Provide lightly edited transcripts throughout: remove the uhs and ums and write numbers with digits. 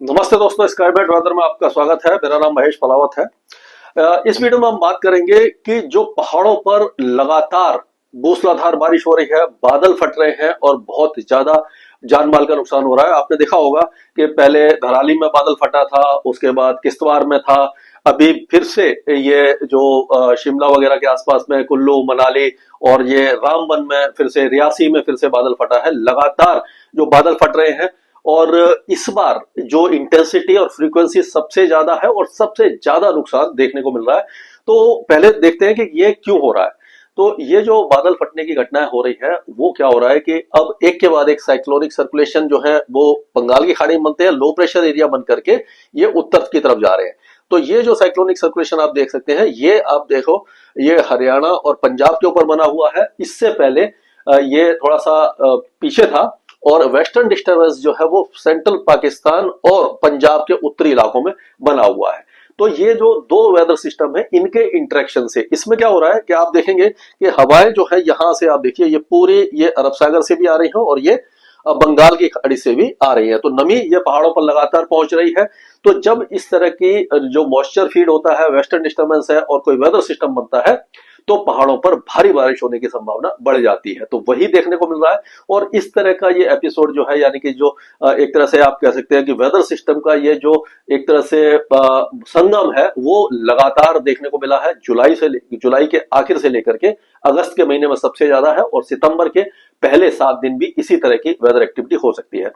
नमस्ते दोस्तों, स्काईबेट वेदर में आपका स्वागत है। मेरा नाम महेश पलावत है। इस वीडियो में हम बात करेंगे कि जो पहाड़ों पर लगातार मूसलाधार बारिश हो रही है, बादल फट रहे हैं और बहुत ज्यादा जान माल का नुकसान हो रहा है। आपने देखा होगा कि पहले धराली में बादल फटा था, उसके बाद किश्तवाड़ में था, अभी फिर से ये जो शिमला वगैरह के आसपास में कुल्लू मनाली और ये रामबन में फिर से, रियासी में फिर से बादल फटा है। लगातार जो बादल फट रहे हैं और इस बार जो इंटेंसिटी और फ्रीक्वेंसी सबसे ज्यादा है और सबसे ज्यादा नुकसान देखने को मिल रहा है। तो पहले देखते हैं कि ये क्यों हो रहा है। तो ये जो बादल फटने की घटनाएं हो रही है वो क्या हो रहा है कि अब एक के बाद एक साइक्लोनिक सर्कुलेशन जो है वो बंगाल की खाड़ी में बनते हैं, लो प्रेशर एरिया बन करके ये उत्तर की तरफ जा रहे हैं। तो ये जो साइक्लोनिक सर्कुलेशन आप देख सकते हैं, ये आप देखो, ये हरियाणा और पंजाब के ऊपर बना हुआ है। इससे पहले ये थोड़ा सा पीछे था और वेस्टर्न डिस्टर्बेंस जो है वो सेंट्रल पाकिस्तान और पंजाब के उत्तरी इलाकों में बना हुआ है। तो ये जो दो वेदर सिस्टम है, इनके इंटरेक्शन से इसमें क्या हो रहा है कि आप देखेंगे कि हवाएं जो है यहां से, आप देखिए, ये पूरी ये अरब सागर से भी आ रही है और ये बंगाल की खाड़ी से भी आ रही है। तो नमी ये पहाड़ों पर लगातार पहुंच रही है। तो जब इस तरह की जो मॉइस्चर फीड होता है, वेस्टर्न डिस्टर्बेंस है और कोई वेदर सिस्टम बनता है, तो पहाड़ों पर भारी बारिश होने की संभावना बढ़ जाती है। तो वही देखने को मिल रहा है। और इस तरह का ये एपिसोड जो है, यानी कि जो एक तरह से आप कह सकते हैं कि वेदर सिस्टम का ये जो एक तरह से संगम है, वो लगातार देखने को मिला है। जुलाई के आखिर से लेकर के अगस्त के महीने में सबसे ज्यादा है और सितंबर के पहले 7 दिन भी इसी तरह की वेदर एक्टिविटी हो सकती है।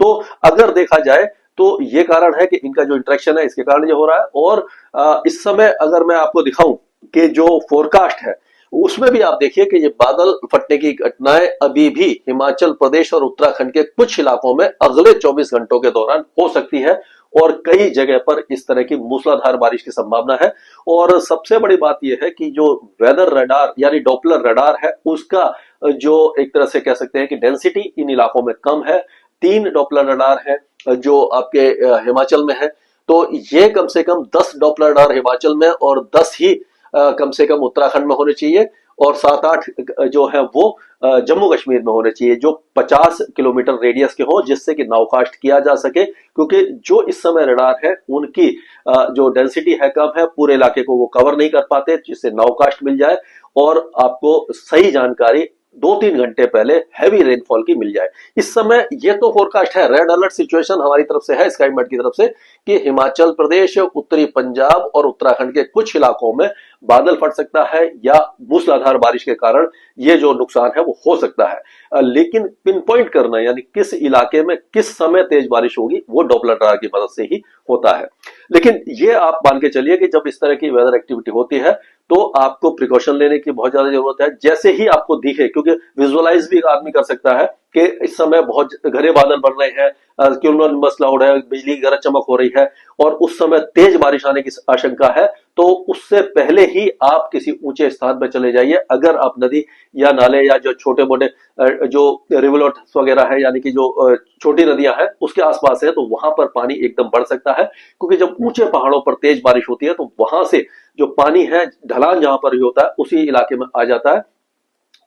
तो अगर देखा जाए तो ये कारण है कि इनका जो इंटरेक्शन है, इसके कारण ये हो रहा है। और इस समय अगर मैं आपको दिखाऊं कि जो फोरकास्ट है, उसमें भी आप देखिए कि ये बादल फटने की घटनाएं अभी भी हिमाचल प्रदेश और उत्तराखंड के कुछ इलाकों में अगले 24 घंटों के दौरान हो सकती है और कई जगह पर इस तरह की मूसलाधार बारिश की संभावना है। और सबसे बड़ी बात यह है कि जो वेदर रडार यानी डॉपलर रडार है, उसका जो एक तरह से कह सकते हैं कि डेंसिटी इन इलाकों में कम है। 3 डॉपलर रडार है जो आपके हिमाचल में है। तो ये कम से कम 10 डॉपलर रडार हिमाचल में और 10 ही कम से कम उत्तराखंड में होने चाहिए और 7-8 जो है वो जम्मू कश्मीर में होने चाहिए, जो 50 किलोमीटर रेडियस के हो, जिससे कि नाउकास्ट किया जा सके। क्योंकि जो इस समय रडार है उनकी जो डेंसिटी है कम है, पूरे इलाके को वो कवर नहीं कर पाते, जिससे नाउकास्ट मिल जाए और आपको सही जानकारी 2-3 घंटे पहले हैवी रेनफॉल की मिल जाए। इस समय ये तो फोरकास्ट है, रेड अलर्ट सिचुएशन हमारी तरफ से है, स्काईमेट की तरफ से, कि हिमाचल प्रदेश, उत्तरी पंजाब और उत्तराखंड के कुछ इलाकों में बादल फट सकता है या मूसलाधार बारिश के कारण ये जो नुकसान है वो हो सकता है। लेकिन पिन पॉइंट करना, यानी किस इलाके में किस समय तेज बारिश होगी, वो डॉपलर रडार की मदद से ही होता है। लेकिन ये आप मान के चलिए कि जब इस तरह की वेदर एक्टिविटी होती है तो आपको प्रिकॉशन लेने की बहुत ज्यादा जरूरत है। जैसे ही आपको दिखे, क्योंकि विजुअलाइज भी एक आदमी कर सकता है कि इस समय बहुत घने बादल बन रहे हैं, क्यूमुलोनिम्बस क्लाउड है, बिजली की गरज चमक हो रही है और उस समय तेज बारिश आने की आशंका है, तो उससे पहले ही आप किसी ऊंचे स्थान पर चले जाइए। अगर आप नदी या नाले या जो छोटे मोटे जो रिवरलेट्स वगैरह है, यानी कि जो छोटी नदियां हैं उसके आसपास है, तो वहां पर पानी एकदम बढ़ सकता है। क्योंकि जब ऊंचे पहाड़ों पर तेज बारिश होती है तो वहां से जो पानी है, ढलान जहां पर भी होता है, उसी इलाके में आ जाता है।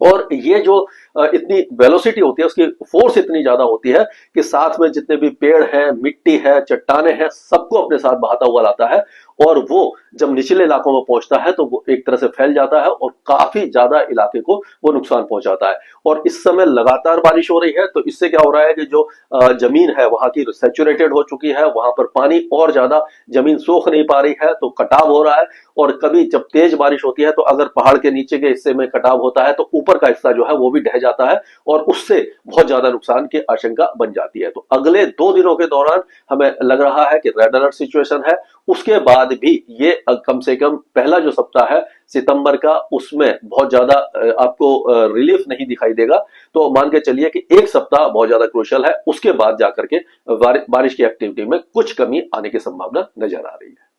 और ये जो इतनी वेलोसिटी होती है, उसकी फोर्स इतनी ज्यादा होती है कि साथ में जितने भी पेड़ हैं, मिट्टी है, चट्टाने हैं, सबको अपने साथ बहाता हुआ लाता है। और वो जब निचले इलाकों में पहुंचता है तो वो एक तरह से फैल जाता है और काफी ज्यादा इलाके को वो नुकसान पहुंचाता है। और इस समय लगातार बारिश हो रही है, तो इससे क्या हो रहा है कि जो जमीन है वहां की सैचुरेटेड हो चुकी है, वहां पर पानी और ज्यादा, जमीन सोख नहीं पा रही है, तो कटाव हो रहा है। और कभी जब तेज बारिश होती है तो अगर पहाड़ के नीचे के हिस्से में कटाव होता है तो ऊपर का हिस्सा जो है वो भी ढह जाता है और उससे बहुत ज्यादा नुकसान की आशंका बन जाती है। तो अगले 2 दिनों के दौरान हमें लग रहा है कि रेड अलर्ट सिचुएशन है। उसके बाद भी ये कम से कम पहला जो सप्ताह है सितंबर का, उसमें बहुत ज्यादा आपको रिलीफ नहीं दिखाई देगा। तो मान के चलिए कि एक सप्ताह बहुत ज्यादा क्रूशियल है। उसके बाद जाकर के बारिश की एक्टिविटी में कुछ कमी आने की संभावना नजर आ रही है।